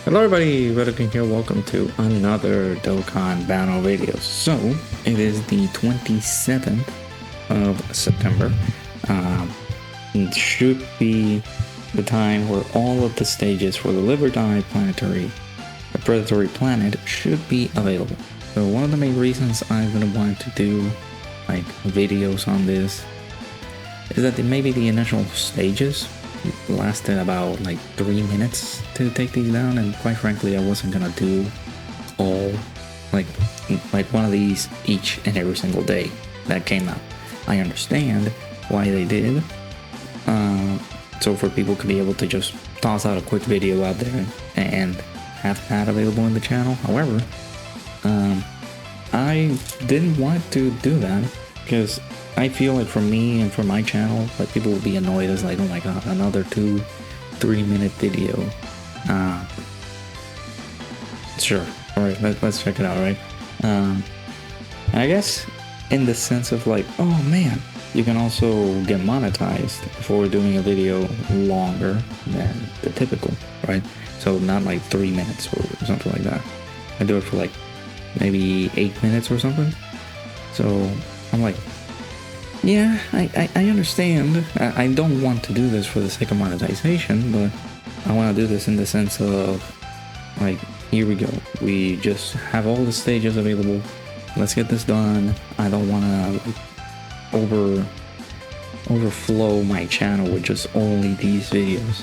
Hello everybody, Dokkan here. Welcome to another Dokkan battle video. So, it is the 27th of September. It should be the time where all of the stages for the Liberty Planetary, the Predatory Planet, should be available. So one of the main reasons I've been wanting to do like videos on this is that maybe the initial stages lasted about like 3 minutes to take these down, and quite frankly I wasn't gonna do all like one of these each and every single day that came out. I understand why they did, so for people to be able to just toss out a quick video out there and have that available in the channel. However, I didn't want to do that because I feel like for me and for my channel, like people will be annoyed as like, oh my god, another 2-3 minute video. Sure, alright, let's check it out, right? I guess in the sense of like, oh man, you can also get monetized for doing a video longer than the typical, right? So not like 3 minutes or something like that. I do it for like maybe 8 minutes or something. So I'm like, yeah, I understand. I don't want to do this for the sake of monetization, but I want to do this in the sense of like, here we go. We just have all the stages available. Let's get this done. I don't want to like, overflow my channel with just only these videos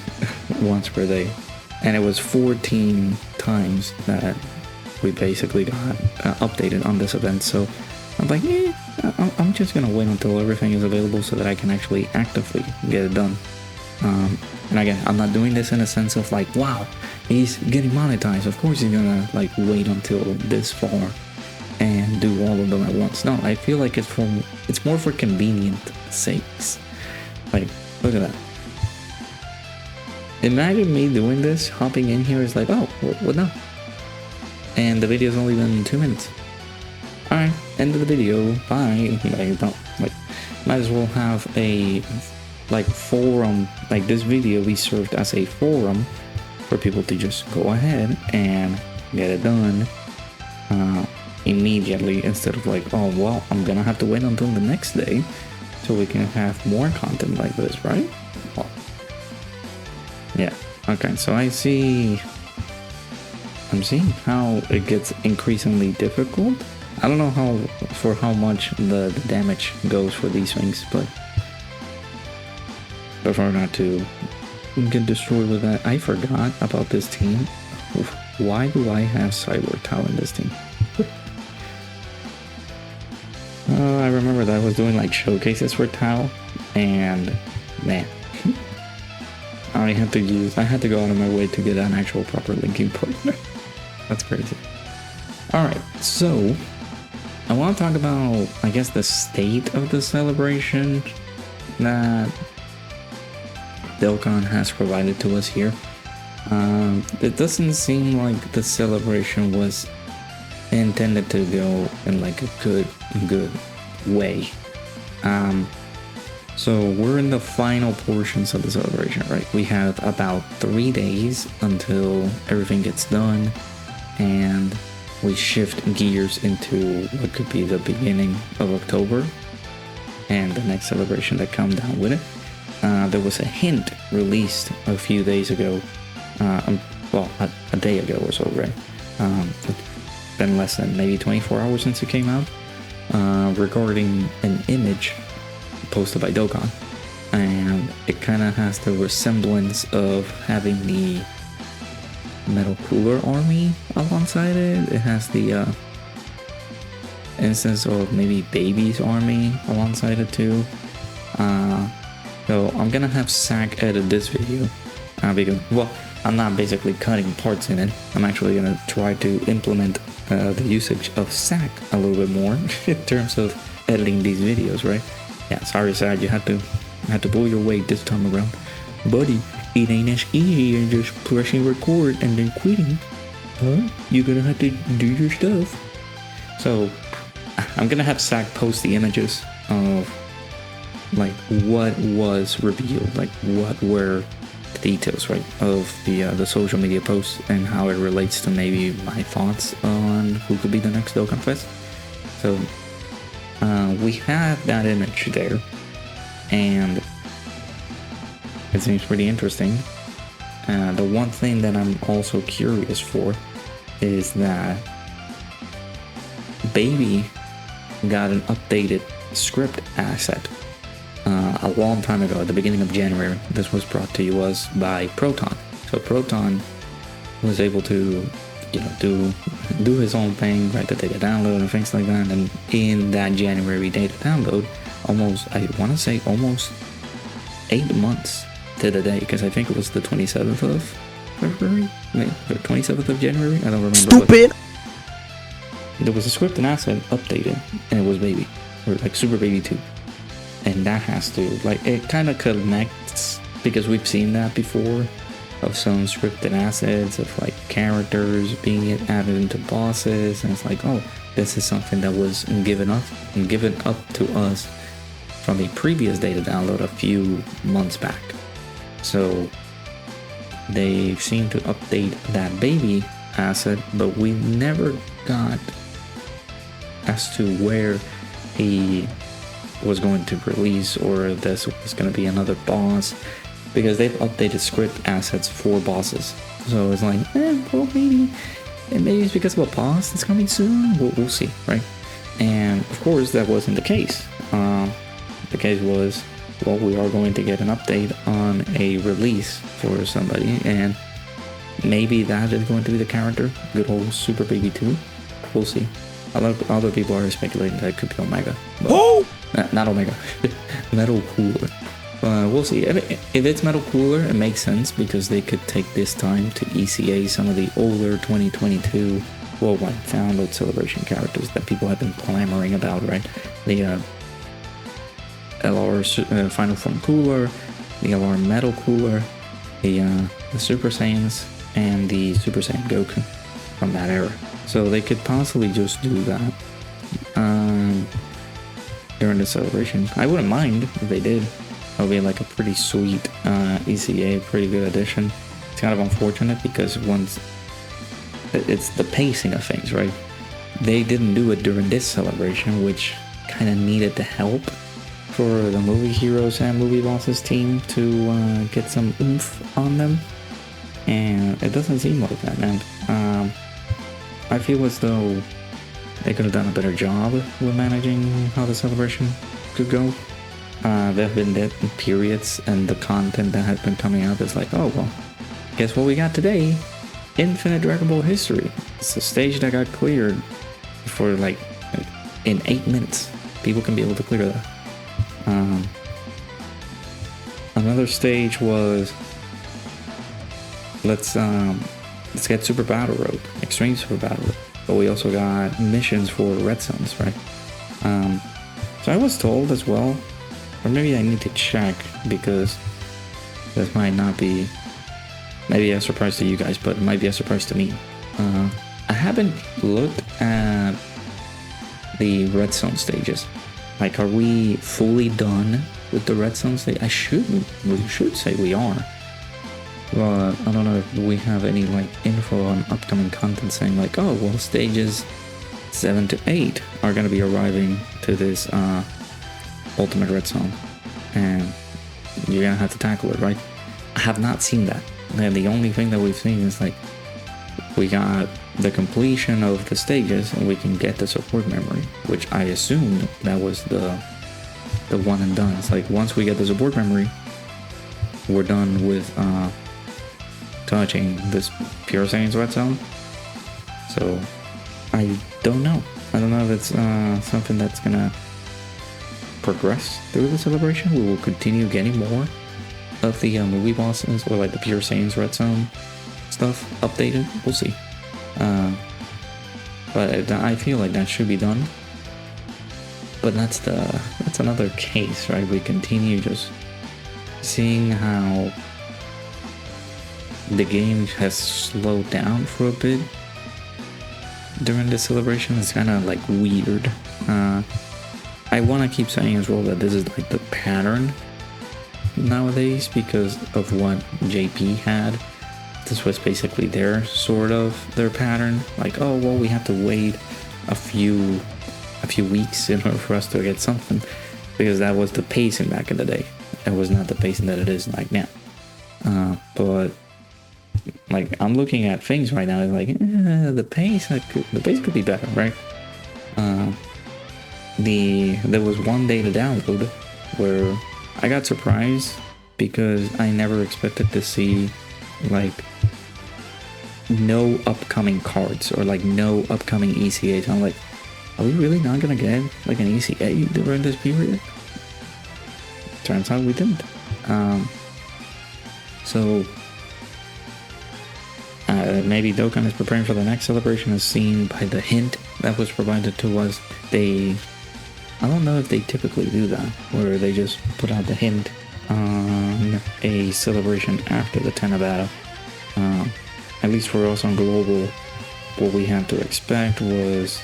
once per day. And it was 14 times that we basically got updated on this event. So I'm like, I'm just gonna wait until everything is available so that I can actually actively get it done. And again, I'm not doing this in a sense of like, wow, he's getting monetized, of course he's gonna like wait until this far and do all of them at once. No, I feel like it's more for convenient sakes. Like, look at that. Imagine me doing this, hopping in here is like, oh, what now? And the video's only been 2 minutes. Alright, end of the video, bye. Might as well have a like forum, like this video be served as a forum for people to just go ahead and get it done immediately, instead of like, oh well, I'm gonna have to wait until the next day so we can have more content like this, right? Well, yeah, okay, so I'm seeing how it gets increasingly difficult. I don't know how much the damage goes for these things, but prefer not to get destroyed with that. I forgot about this team. Why do I have Cyborg Tau in this team? I remember that I was doing like showcases for Tau, and man, I had to go out of my way to get an actual proper linking partner. That's crazy. Alright, so I want to talk about, I guess, the state of the celebration that Dokkan has provided to us here. It doesn't seem like the celebration was intended to go in like a good way. So we're in the final portions of the celebration, right? We have about 3 days until everything gets done, and we shift gears into what could be the beginning of October and the next celebration that comes down with it. There was a hint released a few days ago, well, a day ago or so, right? It's been less than maybe 24 hours since it came out, regarding an image posted by Dokkan, and it kind of has the resemblance of having the Metal Cooler Army alongside it. It has the instance of maybe Baby's Army alongside it too. So I'm gonna have Sack edit this video because, well, I'm not basically cutting parts in it. I'm actually gonna try to implement the usage of Sack a little bit more in terms of editing these videos, right? Yeah, sorry Sack, you had to pull your weight this time around, buddy. It ain't as easy as just pressing record and then quitting. Huh? You're gonna have to do your stuff. So I'm gonna have Sack post the images of like what was revealed, like what were the details, right, of the social media post and how it relates to maybe my thoughts on who could be the next Dokkan Fest. So we have that image there, and it seems pretty interesting. The one thing that I'm also curious for is that Baby got an updated script asset a long time ago, at the beginning of January. This was brought to us by Proton. So Proton was able to, do his own thing, right? The data download and things like that. And in that January data download, almost 8 months to the day, because I think it was the 27th of February, the 27th of January. I don't remember. Stupid. There was a script and asset updated, and it was Baby, or like Super Baby 2. And that has to, it kind of connects, because we've seen that before, of some scripted assets, of like characters being added into bosses, and it's like, oh, this is something that was given up to us from a previous data download a few months back. So they seem to update that Baby asset, but we never got as to where he was going to release, or this was going to be another boss, because they've updated script assets for bosses. So it's like, well, maybe it's because of a boss that's coming soon. We'll see, right? And of course, that wasn't the case. The case was, well, we are going to get an update on a release for somebody, and maybe that is going to be the character, good old Super Baby 2. We'll see. A lot of other people are speculating that it could be Omega. Oh! Not Omega. Metal Cooler. We'll see. If it's Metal Cooler, it makes sense, because they could take this time to ECA some of the older 2022 worldwide download celebration characters that people have been clamoring about, right? The LR Final Form Cooler, the LR Metal Cooler, the Super Saiyans, and the Super Saiyan Goku from that era. So they could possibly just do that during the celebration. I wouldn't mind if they did. That would be like a pretty sweet ECA, pretty good addition. It's kind of unfortunate, because once it's the pacing of things, right? They didn't do it during this celebration, which kind of needed the help for the movie heroes and movie bosses team to get some oomph on them, and it doesn't seem like that, man. I feel as though they could have done a better job with managing how the celebration could go. There have been periods, and the content that has been coming out is like, oh, well, guess what we got today? Infinite Dragon Ball History. It's a stage that got cleared for in 8 minutes. People can be able to clear that. Another stage was, let's get Super Battle Road, Extreme Super Battle Road. But we also got missions for Red Zones, right? So I was told as well, or maybe I need to check, because this might not be, maybe a surprise to you guys, but it might be a surprise to me. I haven't looked at the Red Zone stages. Like, are we fully done with the Red Zone stage? We should say we are. But I don't know if we have any info on upcoming content saying oh, well, stages 7 to 8 are going to be arriving to this Ultimate Red Zone, and you're going to have to tackle it, right? I have not seen that. And the only thing that we've seen is we got the completion of the stages, and we can get the support memory, which I assumed that was the one and done. It's once we get the support memory, we're done with touching this Pure Saiyans Red Zone. So I don't know. I don't know if it's something that's gonna progress through the celebration. We will continue getting more of the movie bosses, or the Pure Saiyans Red Zone stuff updated. We'll see. But I feel like that should be done. But that's another case, right? We continue just seeing how the game has slowed down for a bit during the celebration. It's kind of weird. I want to keep saying as well that this is the pattern nowadays because of what JP had. This was basically their pattern. Like, oh well, we have to wait a few weeks in order for us to get something, because that was the pacing back in the day. It was not the pacing that it is like now. But like, I'm looking at things right now, like the pace could be better, right? There was one day to download where I got surprised because I never expected to see like no upcoming cards or like no upcoming ECAs. I'm like, are we really not gonna get like an ECA during this period? Turns out we didn't. So maybe Dokkan is preparing for the next celebration, as seen by the hint that was provided to us. I don't know if they typically do that, where they just put out the hint on a celebration after the Tenna battle. At least for us on Global, what we had to expect was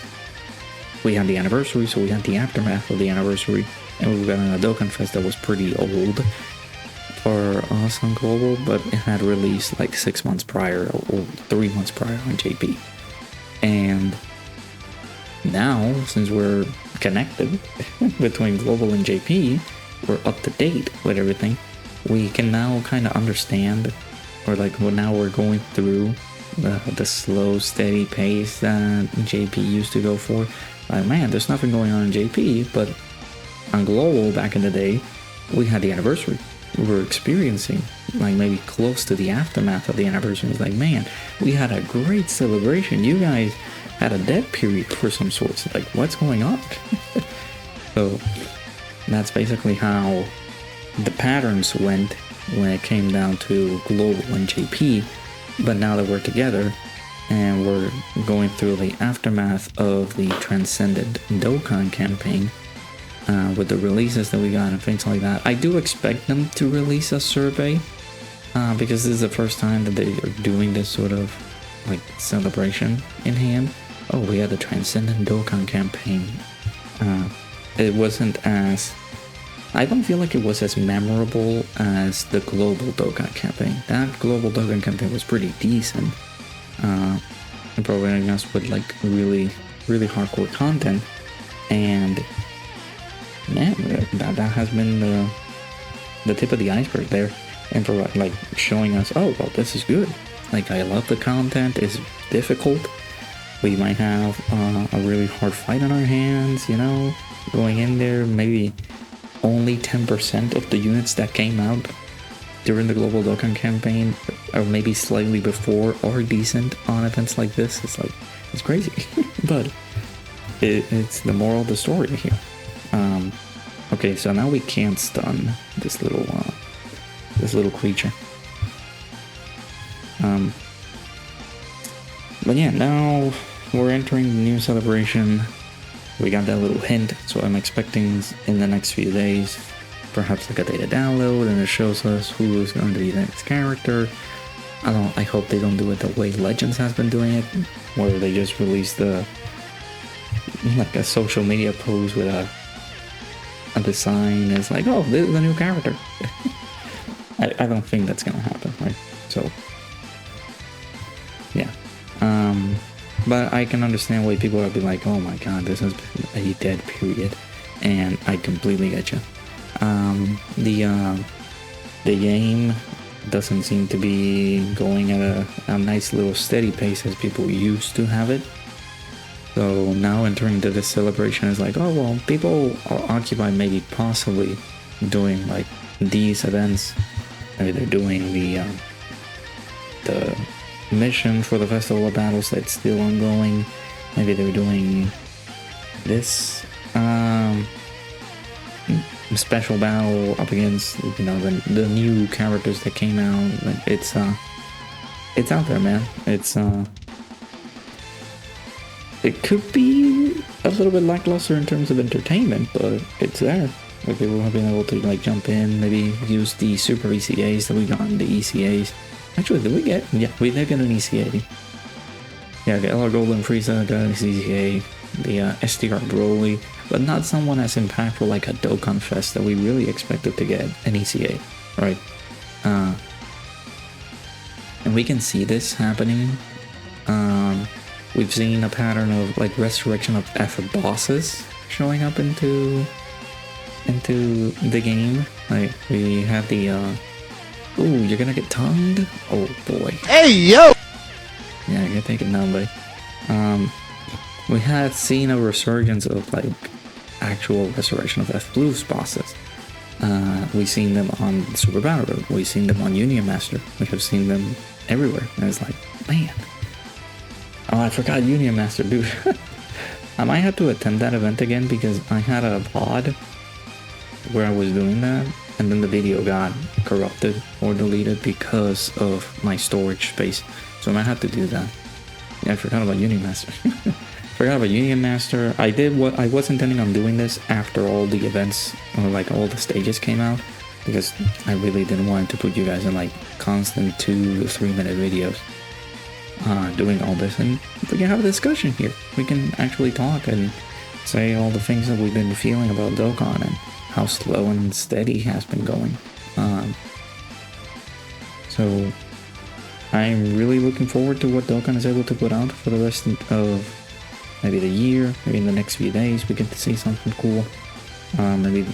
we had the anniversary, so we had the aftermath of the anniversary, and we got a Dokkan Fest that was pretty old for us on Global, but it had released like 6 months prior or 3 months prior on JP. And now, since we're connected between Global and JP, we're up to date with everything. We can now kind of understand, or like, well, now we're going through the slow, steady pace that JP used to go for. Like, man, there's nothing going on in JP, but on Global back in the day, we had the anniversary. We were experiencing like maybe close to the aftermath of the anniversary. It's like, man, we had a great celebration. You guys had a dead period for some sorts. Like, what's going on? So that's basically how the patterns went when it came down to Global and JP. But now that we're together and we're going through the aftermath of the Transcendent Dokkan campaign, with the releases that we got and things like that, I do expect them to release a survey, because this is the first time that they are doing this sort of like celebration in hand. Oh, we had the Transcendent Dokkan campaign. It wasn't as... I don't feel like it was as memorable as the Global Dokkan campaign. That Global Dokkan campaign was pretty decent, and providing us with like really, really hardcore content. And man, that has been the tip of the iceberg there, and for like showing us, oh well, this is good. Like, I love the content. It's difficult. We might have a really hard fight on our hands, you know, going in there. Maybe only 10% of the units that came out during the Global Dokkan campaign, or maybe slightly before, are decent on events like this. It's like, it's crazy. But it's the moral of the story here. Okay, so now we can't stun this little creature. But yeah, now we're entering the new celebration. We got that little hint, so I'm expecting in the next few days, perhaps like a data download, and it shows us who is going to be the next character. I hope they don't do it the way Legends has been doing it, where they just release like a social media post with a design. It's like, oh, this is a new character. I don't think that's gonna happen, right? So yeah, but I can understand why people are be like, oh my god, this has been a dead period, and I completely get you. The game doesn't seem to be going at a nice little steady pace as people used to have it. So now entering into this celebration is like, oh well, people are occupied, maybe possibly doing like these events. Maybe they're doing the mission for the Festival of Battles that's still ongoing. Maybe they're doing this special battle up against, you know, the new characters that came out. It's out there, man. It could be a little bit lackluster in terms of entertainment, but it's there. Like, people have been able to like jump in, maybe use the super ECAs that we got in the ECAs. Actually, did we get? Yeah, we did get an ECA. Yeah, the LR Golden Frieza got an ECA, the STR Broly, but not someone as impactful like a Dokkan Fest that we really expected to get an ECA. right? And we can see this happening. We've seen a pattern of like resurrection of F bosses showing up into the game. Like we had the ooh, you're gonna get tongued? Oh boy. Hey yo! Yeah, you're gonna take it down, buddy. We had seen a resurgence of like actual resurrection of F Blues bosses. We've seen them on Super Battle Road. We've seen them on Union Master. We have seen them everywhere. And it's like, man. Oh, I forgot Union Master, dude. I might have to attempt that event again because I had a VOD where I was doing that, and then the video got corrupted or deleted because of my storage space. So I might have to do that. Yeah, I forgot about Union Master. Forgot about Union Master. I was intending on doing this after all the events, or like all the stages came out, because I really didn't want to put you guys in like constant 2 to 3 minute videos doing all this, and we can have a discussion here. We can actually talk and say all the things that we've been feeling about Dokkan and how slow and steady it has been going. So I'm really looking forward to what Dokkan is able to put out for the rest of maybe the year. Maybe in the next few days we get to see something cool. Maybe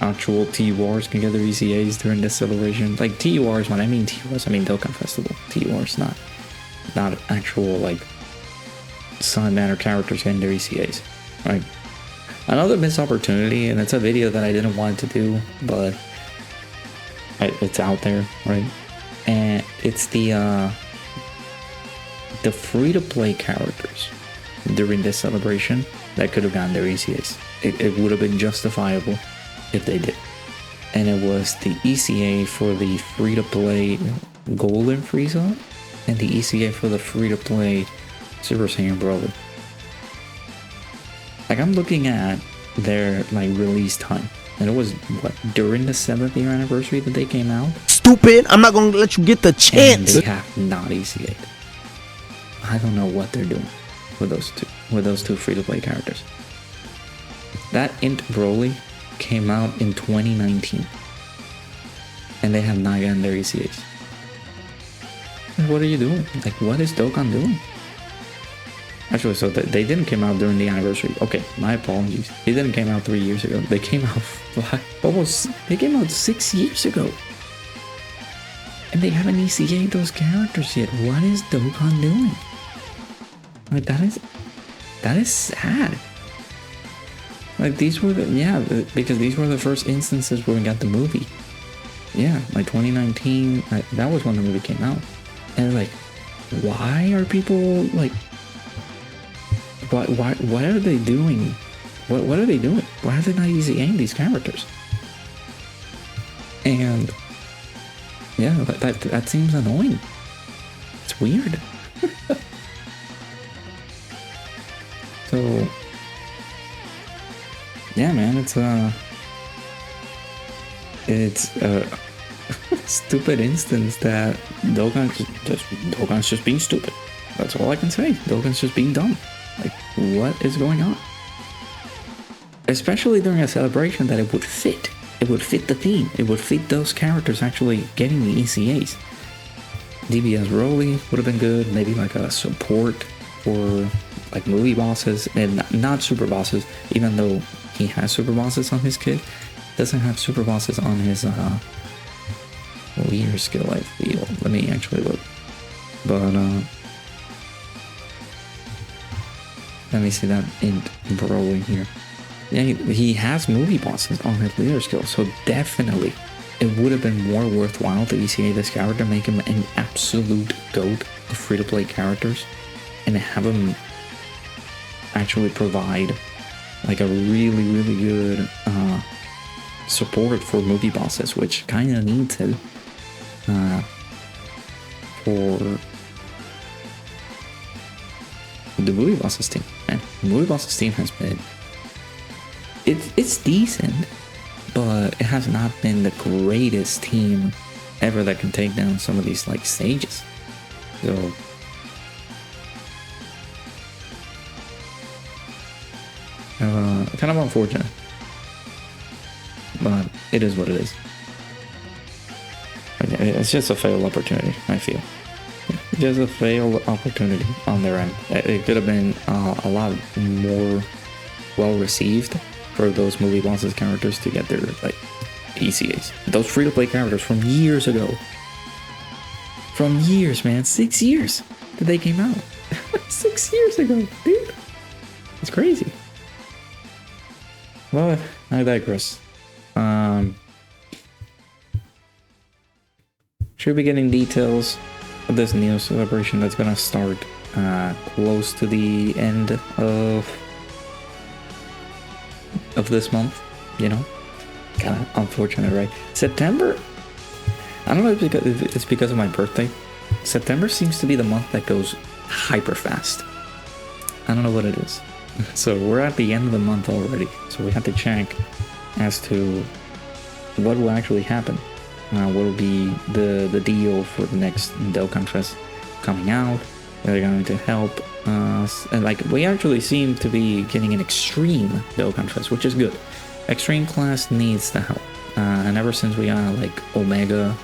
actual TURs can get their ECAs during this celebration. Like TURs, when I mean TURs, I mean Dokkan Festival. TURs, not actual like Sun Banner characters getting their ECAs. Right. Another missed opportunity, and it's a video that I didn't want to do, but it's out there, right? And it's the free-to-play characters during this celebration that could have gotten their ECAs. It would have been justifiable if they did. And it was the ECA for the free-to-play Golden Frieza and the ECA for the free-to-play Super Saiyan Broly. Like, I'm looking at their like release time, and it was what, during the 7th year anniversary that they came out. Stupid! I'm not gonna let you get the chance. And they have not ECA'd. I don't know what they're doing with those two free-to-play characters. That Int Broly came out in 2019, and they have not gotten their ECAs. What are you doing? Like, what is Dokkan doing? Actually, so they didn't come out during the anniversary. Okay, my apologies. They didn't come out 3 years ago. They came out they came out 6 years ago. And they haven't ECA'd those characters yet. What is Dokkan doing? Like, that is sad. Like, these were because these were the first instances where we got the movie. Yeah, like 2019, that was when the movie came out. And like, why are people like, what are they doing? What are they doing? Why are they not ECAing these characters? And yeah, that seems annoying. It's weird. So yeah, man, it's a stupid instance that Dokkan's just being stupid. That's all I can say. Dokkan's just being dumb. Like, what is going on? Especially during a celebration that it would fit. It would fit the theme. It would fit those characters actually getting the ECAs. DBZ Broly would have been good. Maybe like a support for like movie bosses and not super bosses. Even though he has super bosses on his kit, doesn't have super bosses on his leader skill, I feel. Let me actually look. But let me see that in Broly here. Yeah, he has movie bosses on his leader skill, so definitely it would have been more worthwhile to ECA this character, make him an absolute GOAT of free-to-play characters, and have him actually provide like a really, really good support for movie bosses, which kind of needs it for the movie bosses team. And the movie bosses team has been it's decent, but it has not been the greatest team ever that can take down some of these like stages. So kind of unfortunate, but it is what it is. It's just a failed opportunity, I feel. Just a failed opportunity on their end. It could have been a lot more well received for those movie bosses characters to get their like ECAs. Those free-to-play characters from years ago. From years, man. 6 years that they came out. 6 years ago, dude. It's crazy. Well, I digress. Should be getting details of this new celebration that's gonna start close to the end of this month. You know, kind of unfortunate, right? September. I don't know if it's because of my birthday. September seems to be the month that goes hyper fast. I don't know what it is. So we're at the end of the month already. So we have to check as to what will actually happen. What will be the deal for the next Dokkan Fest coming out? They're going to help us. And like, we actually seem to be getting an extreme Dokkan Fest, which is good. Extreme class needs the help. And ever since we got like Omega,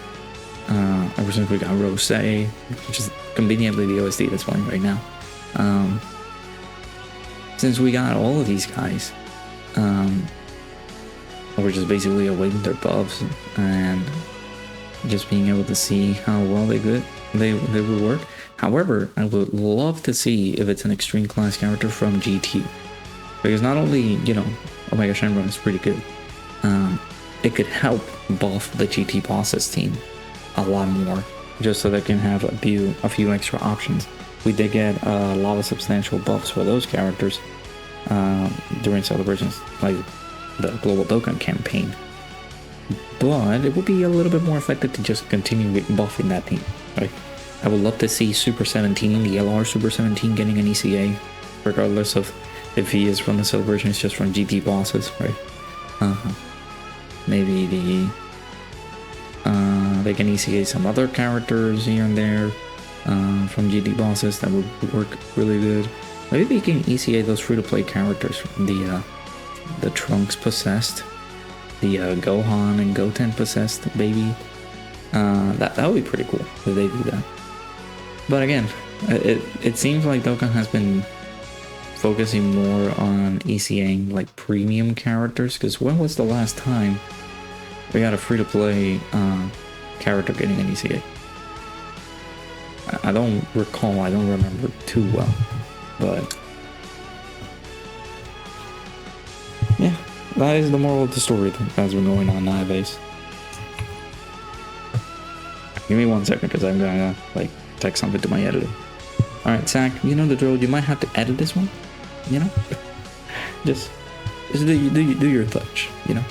ever since we got Rose, which is conveniently the OSD that's playing right now. Since we got all of these guys, we're just basically awaiting their buffs and just being able to see how well they would work. However, I would love to see if it's an extreme class character from GT, because not only, you know, Omega Shenron is pretty good, it could help buff the GT bosses team a lot more, just so they can have a few extra options. We did get a lot of substantial buffs for those characters during celebrations, like the Global Dokkan campaign. But it would be a little bit more effective to just continue buffing that team. Right? I would love to see Super 17, the LR Super 17, getting an ECA, regardless of if he is from the celebration, it's just from GT bosses, right? Maybe they can ECA some other characters here and there from GT bosses. That would work really good. Maybe they can ECA those free-to-play characters from the Trunks possessed, the Gohan and Goten possessed baby. That would be pretty cool if they do that. But again, it seems like Dokkan has been focusing more on ECAing like premium characters, because when was the last time we had a free-to-play character getting an ECA? I don't recall, I don't remember too well, but yeah, that is the moral of the story that's been going on nowadays. Give me 1 second, because I'm gonna like text something to my editor. Alright, Zach, you know the drill, you might have to edit this one, you know? just do your touch, you know?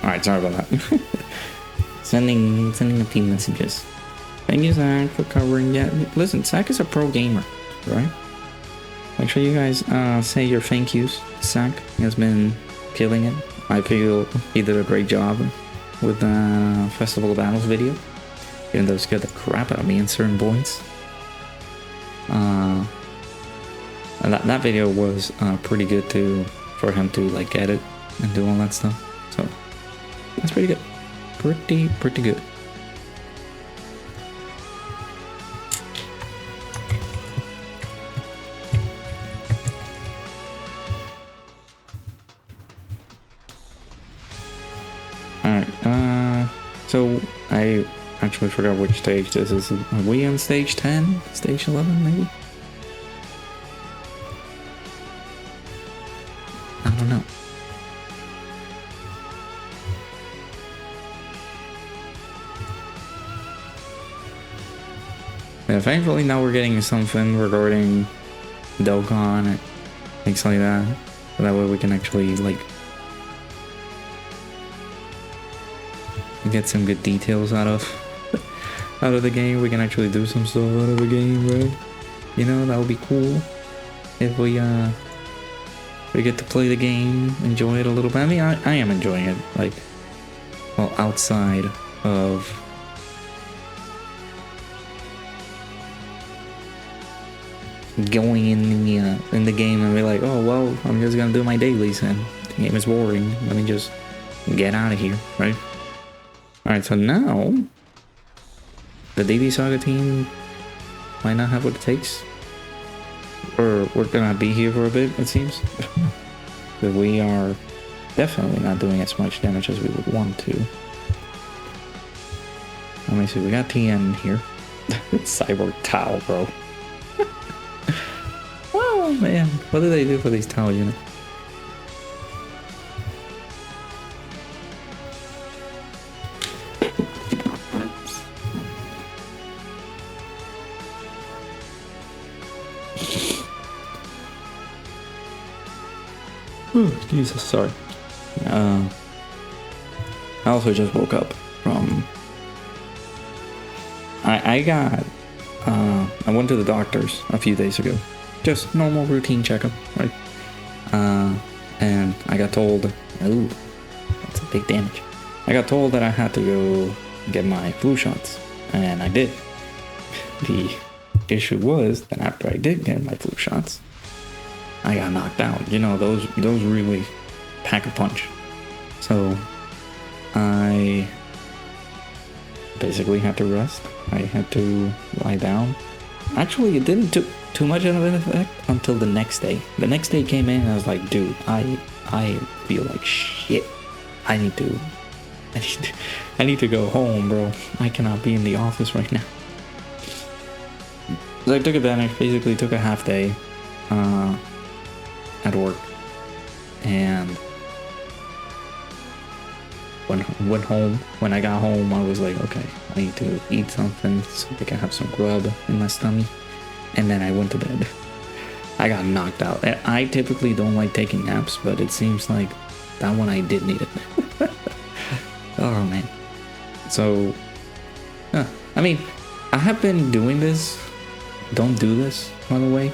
Alright, sorry about that. sending a few messages. Thank you, Zach, for covering. Yeah, listen, Zach is a pro gamer, right? Make sure you guys say your thank yous. Zach has been killing it. I feel he did a great job with the Festival of Battles video, even though it scared the crap out of me in certain points. And that video was pretty good for him to like edit and do all that stuff. So that's pretty good. Pretty good. Alright, so I actually forgot which stage this is. Are we on stage 10? Stage 11 maybe? Yeah, thankfully now we're getting something regarding Dokkan and things like that. So that way we can actually like get some good details out of the game. We can actually do some stuff out of the game, right? You know, that would be cool if we get to play the game, enjoy it a little bit. I mean, I am enjoying it, like, well, outside of going in the game and be like, oh well, I'm just gonna do my dailies and the game is boring. Let me just get out of here, right? All right, so now the DB Saga team might not have what it takes, or we're gonna be here for a bit, it seems. But we are definitely not doing as much damage as we would want to. Let me see, we got TN here. Cyborg Tau, bro. Oh man, what do they do for these Tau units? Oh, Jesus, sorry. I also just woke up from... I went to the doctor's a few days ago. Just normal routine checkup, right? And I got told... Ooh, that's a big damage. I got told that I had to go get my flu shots, and I did. The issue was that after I did get my flu shots, I got knocked out. You know, those really pack a punch. So I basically had to rest. I had to lie down. Actually, it didn't took too much of an effect until the next day. The next day came in and I was like, dude, I feel like shit. I need to go home, bro. I cannot be in the office right now. So I took advantage, basically took a half day at work, and went home. When I got home, I was like, okay, I need to eat something so I can have some grub in my stomach. And then I went to bed. I got knocked out. I typically don't like taking naps, but it seems like that one I did need it. Oh man. So, I mean, I have been doing this. Don't do this, by the way.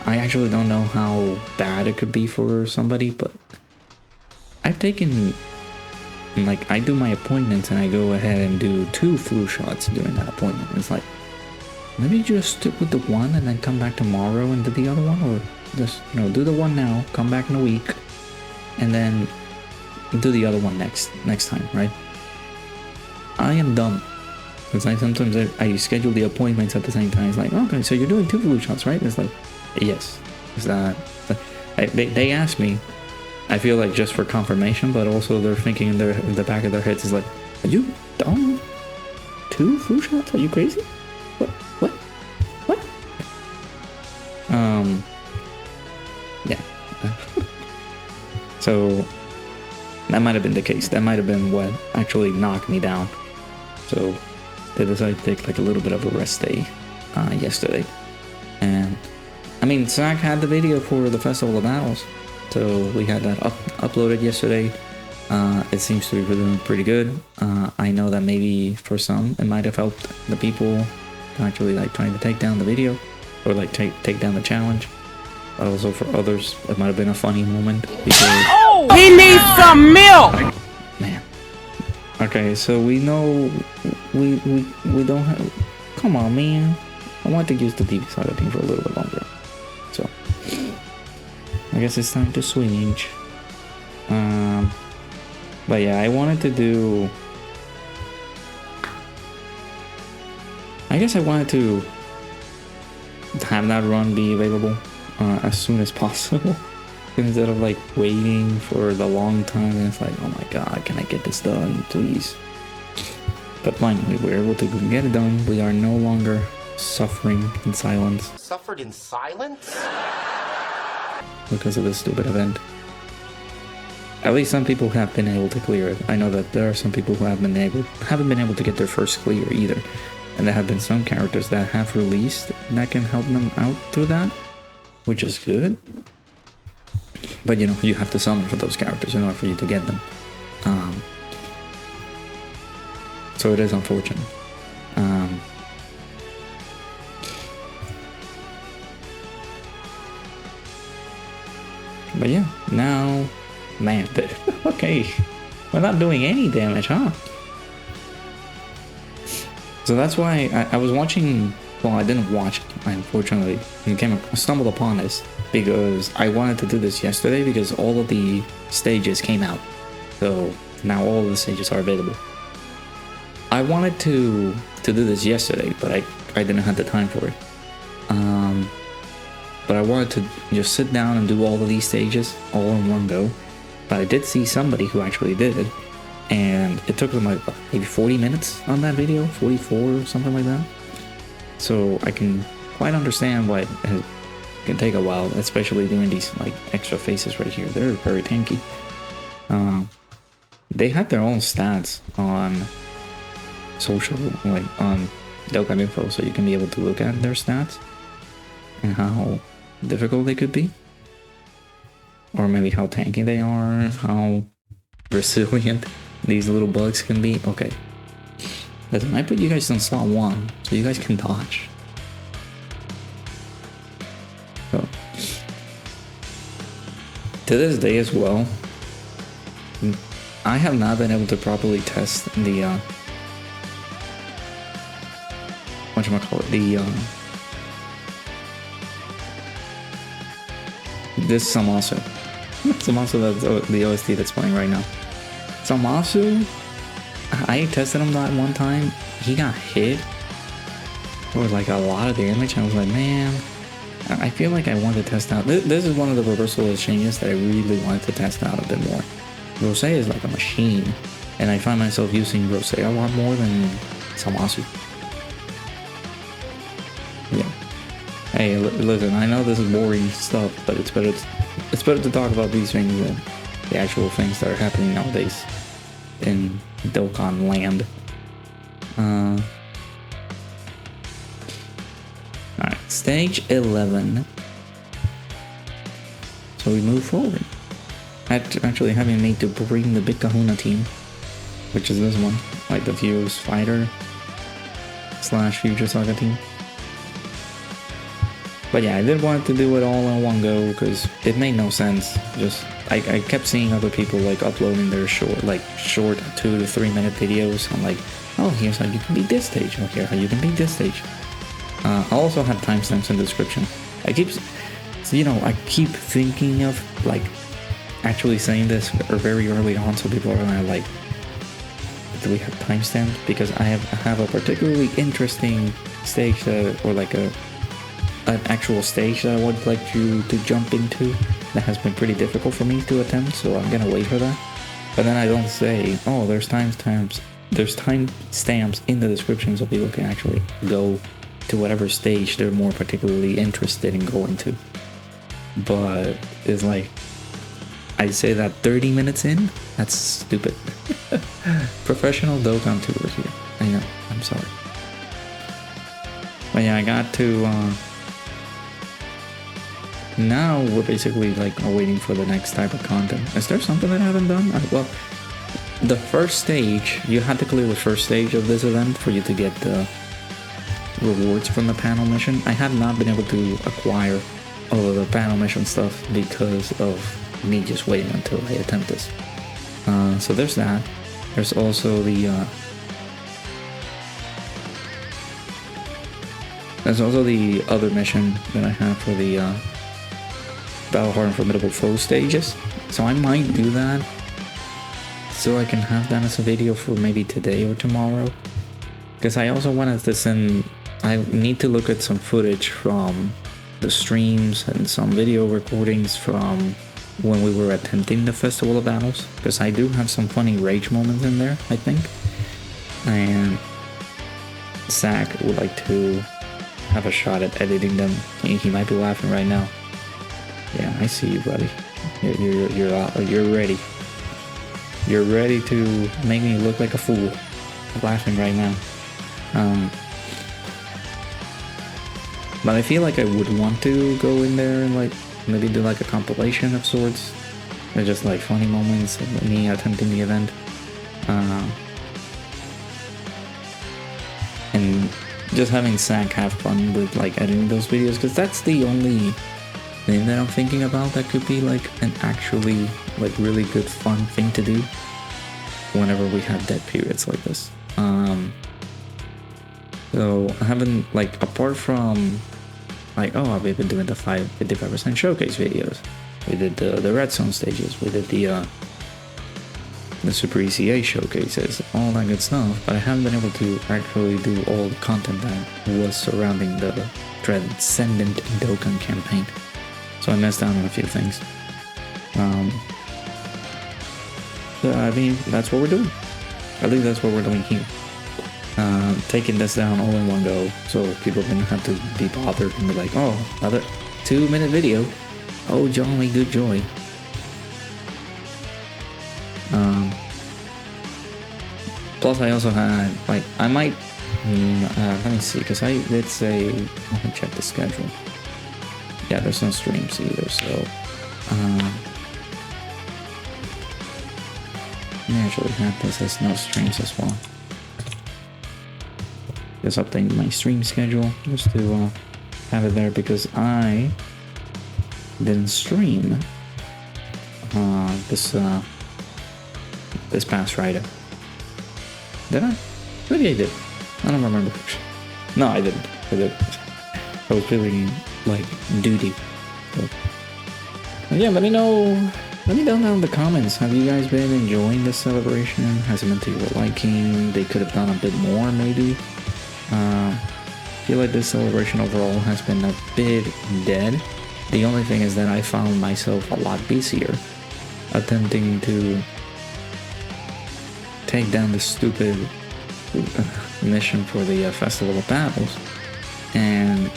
I actually don't know how bad it could be for somebody, but I've taken, like, I do my appointments and I go ahead and do 2 flu shots during that appointment. It's like, maybe just stick with the one and then come back tomorrow and do the other one, or just, you know, do the one now, come back in a week, and then do the other one next time, right? I am dumb. It's like sometimes I schedule the appointments at the same time. It's like, okay, so you're doing 2 flu shots, right? It's like, yes. Is that they asked me, I feel like just for confirmation, but also they're thinking in the back of their heads is like, are you dumb? 2 flu shots? Are you crazy? What? Yeah. So that might have been the case. That might have been what actually knocked me down. So they decided to take like a little bit of a rest day yesterday. And I mean, Zach had the video for the Festival of Battles, so we had that uploaded yesterday. It seems to be doing pretty good. I know that maybe for some it might have helped the people actually like trying to take down the video, or like take down the challenge. But also for others, it might have been a funny moment because He needs some milk. man. Okay, so we know we don't have. Come on, man. I want to use the DB Saga team for a little bit longer. So I guess it's time to switch. But yeah, I wanted to do. I guess I wanted to have that run be available as soon as possible, instead of like waiting for the long time. And it's like, oh my god, can I get this done, please? But finally, we're able to get it done. We are no longer suffering in silence. Suffered in silence? Because of this stupid event. At least some people have been able to clear it. I know that there are some people who haven't been able to get their first clear either. And there have been some characters that have released that can help them out through that, which is good. But you know, you have to summon for those characters in order for you to get them. So it is unfortunate. But yeah, now, man, okay, we're not doing any damage, huh? So that's why I was watching, well, I didn't watch it, unfortunately. I stumbled upon this because I wanted to do this yesterday because all of the stages came out. So now all of the stages are available. I wanted to do this yesterday, but I didn't have the time for it. But I wanted to just sit down and do all of these stages all in one go. But I did see somebody who actually did it, and it took them like maybe 40 minutes on that video, 44 or something like that. So I can quite understand why it can take a while, especially doing these like extra faces right here. They're very tanky. They have their own stats on social, like on Dokkan info, so you can be able to look at their stats and how difficult they could be, or maybe how tanky they are, how resilient these little bugs can be. Okay, listen, I put you guys in slot 1 so you guys can dodge. So to this day as well, I have not been able to properly test the this Samasu. Samasu, that's the OST that's playing right now. Samasu, I tested him that one time. He got hit for like a lot of damage. I was like, man, I feel like I want to test out. This is one of the reversal exchanges that I really wanted to test out a bit more. Rose is like a machine, and I find myself using Rose a lot more than Samasu. Yeah. Hey, listen, I know this is boring stuff, but it's better to talk about these things than the actual things that are happening nowadays in Dokkan land. Alright, stage 11. So we move forward. Actually having me to bring the Big Kahuna team, which is this one, like the Fuse Fighter / Future Saga team. But yeah, I did want to do it all in one go because it made no sense. Just I kept seeing other people like uploading their short 2 to 3 minute videos. I'm like, oh, here's how you can beat this stage. Oh, here's how you can beat this stage. I also have timestamps in the description. I keep thinking of like actually saying this or very early on, so people are gonna like, do we have timestamps? Because I have a particularly interesting stage or like an actual stage that I would like you to jump into that has been pretty difficult for me to attempt, so I'm gonna wait for that. But then I don't say, oh, there's timestamps in the description so people can actually go to whatever stage they're more particularly interested in going to. But it's like, I say that 30 minutes in? That's stupid. Professional Dokkan tour here. I know, I'm sorry. But yeah, I got to now we're basically like waiting for the next type of content. Is there something that I haven't done? Well, the first stage, you had to clear the first stage of this event for you to get the rewards from the panel mission. I have not been able to acquire all of the panel mission stuff because of me just waiting until I attempt this. So there's that. There's also the other mission that I have for the Battle Hard and Formidable Foe stages. So I might do that so I can have that as a video for maybe today or tomorrow. Because I also wanted to I need to look at some footage from the streams and some video recordings from when we were attempting the Festival of Battles. Because I do have some funny rage moments in there, I think. And Zach would like to have a shot at editing them. He might be laughing right now. Yeah, I see you, buddy. You're ready. You're ready to make me look like a fool. I'm laughing right now. But I feel like I would want to go in there and like maybe do like a compilation of sorts. They're just like funny moments of me attempting the event. And just having Zach have fun with like editing those videos, because that's the only thing that I'm thinking about that could be like an actually like really good fun thing to do whenever we have dead periods like this. So I haven't, like, apart from like, oh, we've been doing the 55% showcase videos, we did the redstone stages, we did the Super ECA showcases, all that good stuff, but I haven't been able to actually do all the content that was surrounding the Transcendent Dokkan campaign. So I missed out on a few things. So I mean, that's what we're doing. I think that's what we're doing here. Taking this down all in one go, so people didn't have to be bothered and be like, oh, another 2-minute video. Oh, jolly good joy. Plus I also had, like, I might, let me see, because I did say, let me check the schedule. Yeah, there's no streams either, so, I actually have this as no streams as well. Just updating my stream schedule, just to have it there, because I didn't stream this past Friday. Did I? Maybe I did. I don't remember. No, I didn't. I was feeling like duty. So. Yeah, let me know. Let me know down in the comments. Have you guys been enjoying this celebration? Has it been to your liking? They could have done a bit more, maybe. I feel like this celebration overall has been a bit dead. The only thing is that I found myself a lot busier attempting to take down the stupid mission for the Festival of Battles, and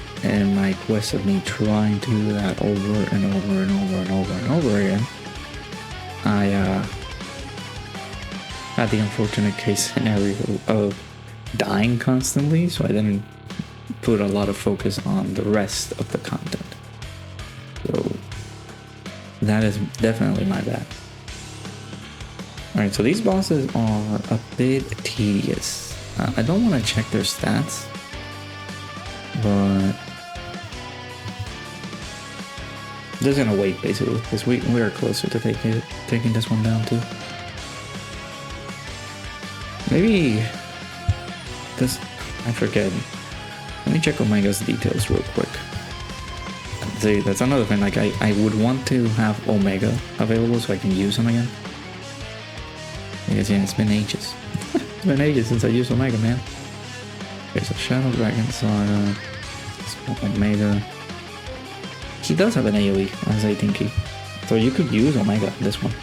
my quest of me trying to do that over and over and over and over and over again, I had the unfortunate case scenario of dying constantly, so I didn't put a lot of focus on the rest of the content. So that is definitely my bad. Alright, so these bosses are a bit tedious. I don't want to check their stats, but just gonna wait basically, because we are closer to taking this one down too. Maybe this, I forget. Let me check Omega's details real quick. See, that's another thing, like I would want to have Omega available so I can use him again. Because yeah, it's been ages. It's been ages since I used Omega, man. There's a Shadow Dragon Saga. Omega. He does have an AoE as a Tinky. So you could use Omega in this one.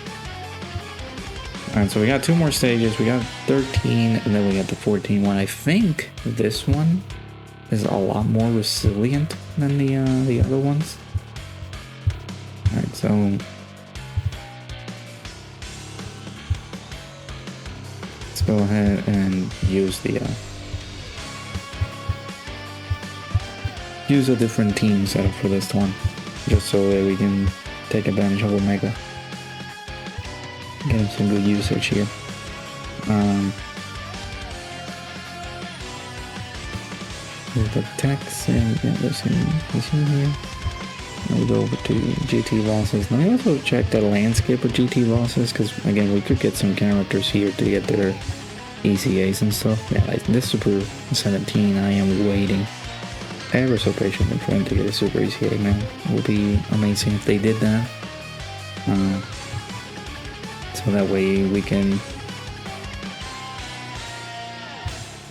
Alright, so we got 2 more stages. We got 13 and then we got the 14 one. I think this one is a lot more resilient than the other ones. Alright, so let's go ahead and use the use a different team setup for this one, just so that we can take advantage of Omega. Getting some good usage here. There's the text and yeah, there's him here. We'll go over to GT bosses. Let me also check the landscape of GT bosses, because again, we could get some characters here to get their ECAs and stuff. Yeah, like this Super 17, I am waiting ever so patiently for him to get a Super ECA, man. It would be amazing if they did that. So that way we can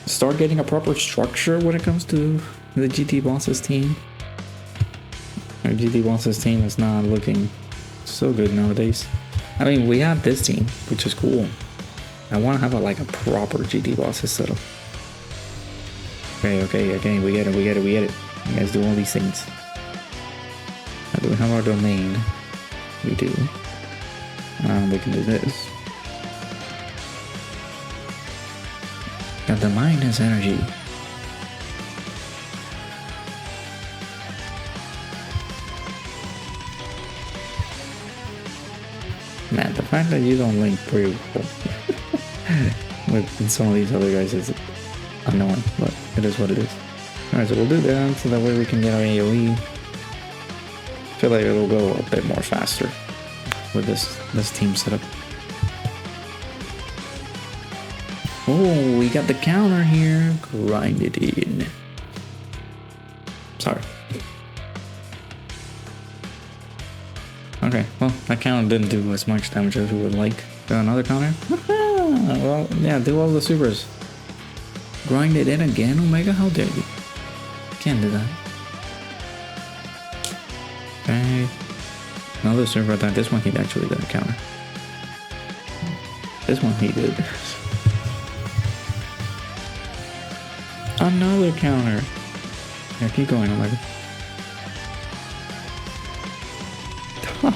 start getting a proper structure when it comes to the GT bosses team. Our GT bosses team is not looking so good nowadays. I mean, we have this team, which is cool. I want to have a proper GT bosses setup. Okay, we get it. You guys do all these things. Now, do we have our domain? We do. We can do this. Now the mind has energy. The fact that you don't link pretty well with some of these other guys is annoying, but it is what it is. Alright, so we'll do that so that way we can get our AoE. I feel like it'll go a bit more faster with this team setup. Oh, we got the counter here. Grind it in. Sorry. Okay, well, that counter didn't do as much damage as we would like. Got another counter? Well, yeah, do all the supers. Grind it in again, Omega? How dare you? Can't do that. Okay. Another super attack. This one he actually did a counter. This one he did. Another counter. Yeah, keep going, Omega.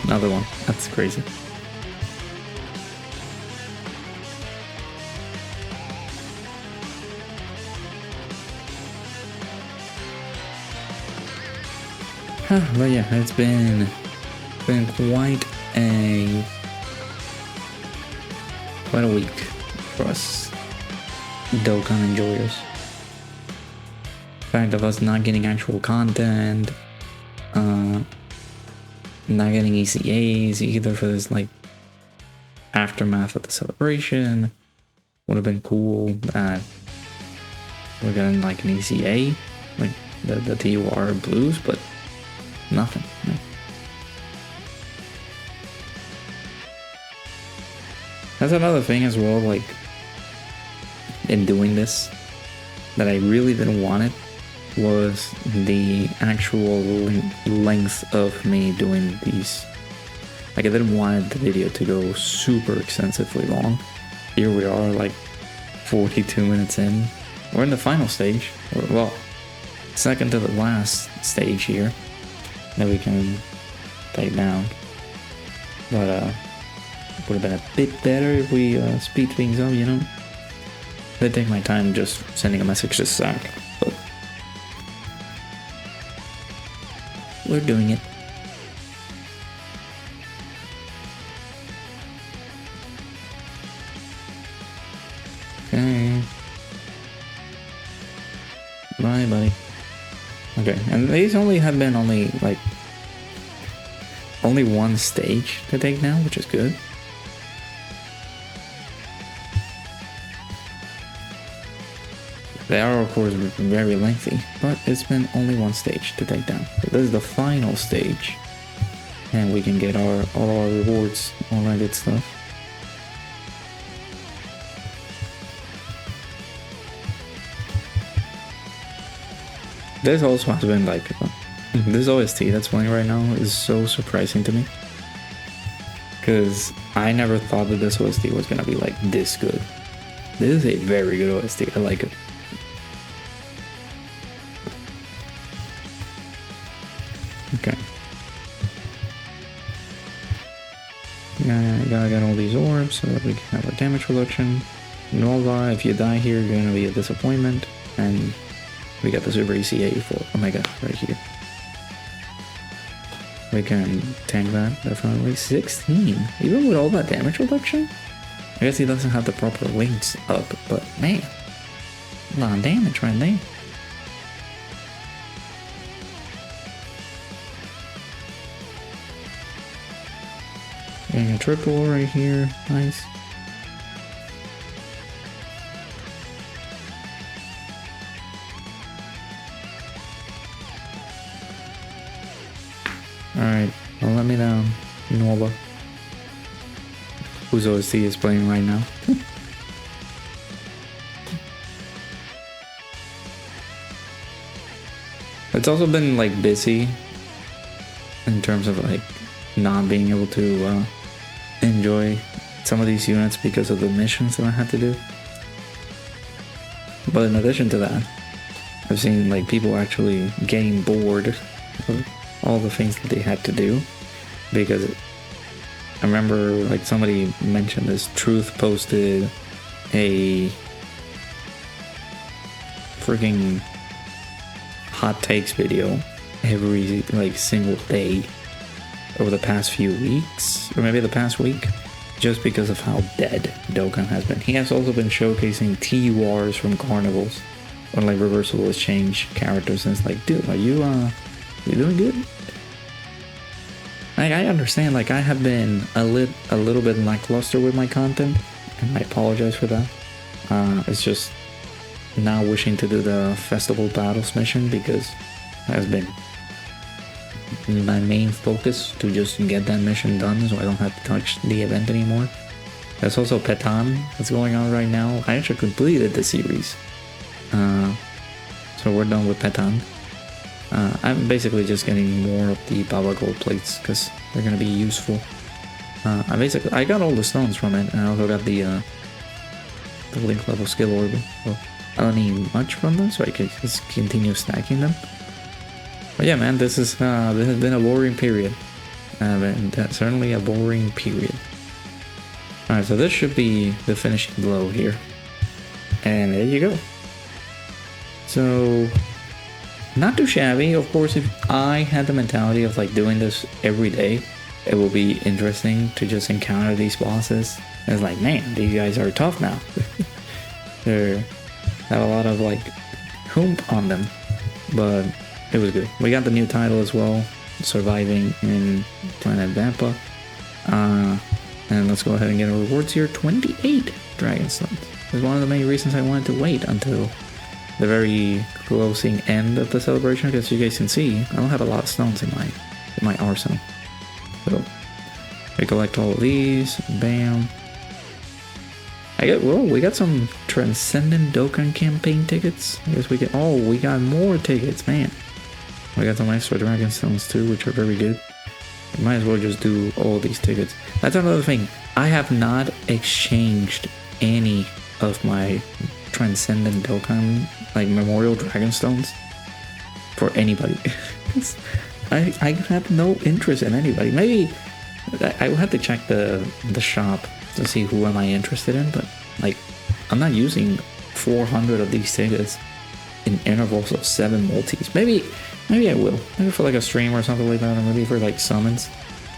Another one. That's crazy. But yeah, it's been quite a week for us Dokkan enjoyers. The fact of us not getting actual content, not getting ECAs either for this like aftermath of the celebration. Would have been cool that we're getting like an ECA, like the TUR blues, but nothing. No. That's another thing as well, like in doing this that I really didn't want it was the actual length of me doing these. Like I didn't want the video to go super extensively long. Here we are like 42 minutes in. We're in the final stage. Well, second to the last stage here that we can take down. But it would have been a bit better if we speed things up, you know? I take my time just sending a message to Zach, but we're doing it. Okay. Bye, buddy. Okay, and these only have been only one stage to take now, which is good. They are of course very lengthy, but it's been only one stage to take down. So this is the final stage, and we can get all our rewards, all that good stuff. This also has been like, this OST that's playing right now is so surprising to me. Because I never thought that this OST was gonna be like this good. This is a very good OST, I like it. Okay. Gotta get all these orbs so that we can have a damage reduction. Nova, if you die here, you're gonna be a disappointment. And we got the Super ECA for Omega right here. We can tank that definitely. 16, even with all that damage reduction? I guess he doesn't have the proper wings up, but man, a lot of damage right there. Getting a triple right here, nice. Alright, well let me down, Nova. Whose OST is playing right now. It's also been like busy in terms of like not being able to enjoy some of these units because of the missions that I had to do. But in addition to that, I've seen like people actually getting bored of all the things that they had to do, because I remember like somebody mentioned this. Truth posted a freaking hot takes video every like single day over the past few weeks, or maybe the past week, just because of how dead Dokkan has been. He has also been showcasing T-Wars from carnivals, or like reversible exchange characters, and it's like, dude, are you doing good? I understand, like, I have been a little bit lackluster with my content, and I apologize for that. It's just now wishing to do the festival battles mission because it has been my main focus to just get that mission done so I don't have to touch the event anymore. There's also Proton that's going on right now. I actually completed the series. So we're done with Proton. I'm basically just getting more of the Baba Gold plates because they're gonna be useful. I got all the stones from it, and I also got the link level skill orb. So I don't need much from them, so I can just continue stacking them. But yeah, man, this has been a boring period. Certainly a boring period. Alright, so this should be the finishing blow here. And there you go. So, not too shabby. Of course, if I had the mentality of like doing this every day, it will be interesting to just encounter these bosses. And it's like, man, these guys are tough now. They have a lot of like hoomp on them. But it was good. We got the new title as well, Surviving in Planet Vampa. And let's go ahead and get our rewards here. 28 Dragon Stones. It's one of the main reasons I wanted to wait until the very closing end of the celebration, because you guys can see I don't have a lot of stones in my arsenal. So we collect all of these. Bam. We got some Transcendent Dokkan campaign tickets. I guess we got more tickets, man. We got some extra Dragon Stones too, which are very good. We might as well just do all these tickets. That's another thing. I have not exchanged any of my Transcendent Dokkan, like Memorial Dragon Stones, for anybody. I have no interest in anybody. Maybe I will have to check the shop to see who am I interested in, but like I'm not using 400 of these tickets in intervals of 7 multis. Maybe I will. Maybe for like a stream or something like that, or maybe for like summons.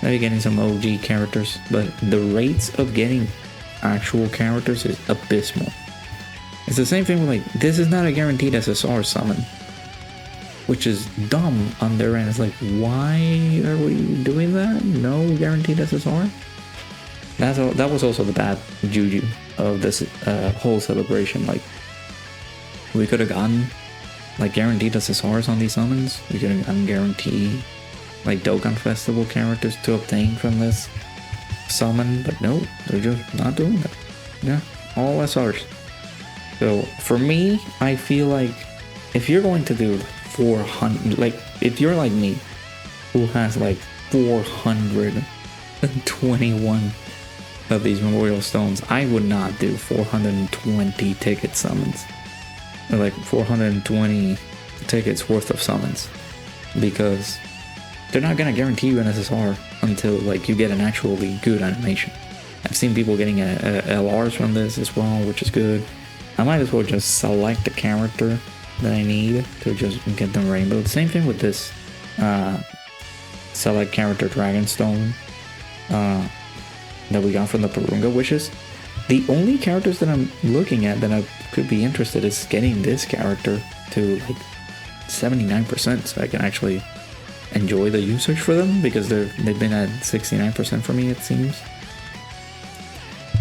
Maybe getting some OG characters. But the rates of getting actual characters is abysmal. It's the same thing with like, this is not a guaranteed SSR summon, which is dumb on their end. It's like, why are we doing that? No guaranteed SSR? That was also the bad juju of this whole celebration. Like, we could have gotten like guaranteed SSRs on these summons. We could have gotten guaranteed like Dokkan Festival characters to obtain from this summon, but no, they're just not doing that. Yeah, all SRs. So for me, I feel like if you're going to do 400, like if you're like me, who has like 421 of these Memorial Stones, I would not do 420 ticket summons. Or like 420 tickets worth of summons, because they're not gonna guarantee you an SSR until like you get an actually good animation. I've seen people getting LRs from this as well, which is good. I might as well just select the character that I need to just get them rainbow. Same thing with this select character Dragonstone that we got from the Purunga Wishes. The only characters that I'm looking at that I could be interested is getting this character to like 79% so I can actually enjoy the usage for them, because they've been at 69% for me, it seems.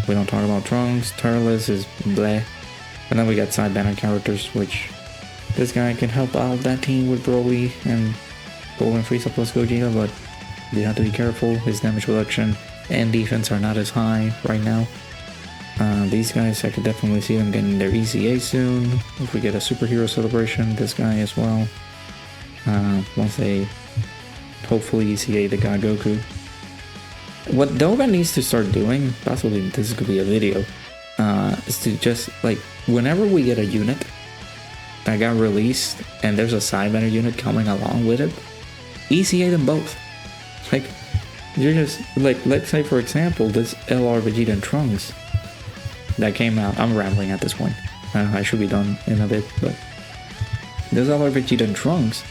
We don't talk about Trunks. Turles is bleh. And then we got side banner characters, which this guy can help out that team with Broly and Golden Frieza plus Gogeta, but you have to be careful. His damage reduction and defense are not as high right now. These guys, I could definitely see them getting their ECA soon. If we get a superhero celebration, this guy as well. Once they hopefully ECA the God Goku. What Dokkan needs to start doing, possibly this could be a video, is to just like, whenever we get a unit that got released and there's a side banner unit coming along with it, ECA them both. Like, you're just like, let's say for example this LR Vegeta and Trunks that came out. I'm rambling at this point. I should be done in a bit, but this LR Vegeta and Trunks,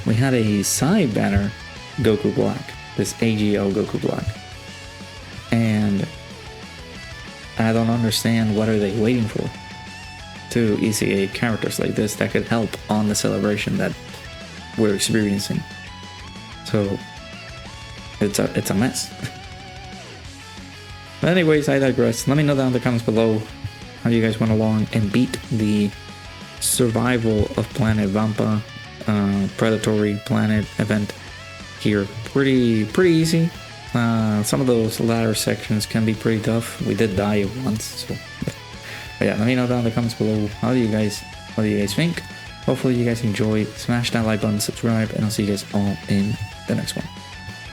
we had a side banner Goku Black, this AGL Goku Black, and I don't understand what are they waiting for to ECA characters like this that could help on the celebration that we're experiencing. So it's a mess. But anyways, I digress. Let me know down in the comments below how you guys went along and beat the survival of Planet Vampa predatory planet event here. Pretty easy. Some of those latter sections can be pretty tough. We did die once, so but yeah, let me know down in the comments below what do you guys think. Hopefully you guys enjoyed. Smash that like button, subscribe, and I'll see you guys all in the next one.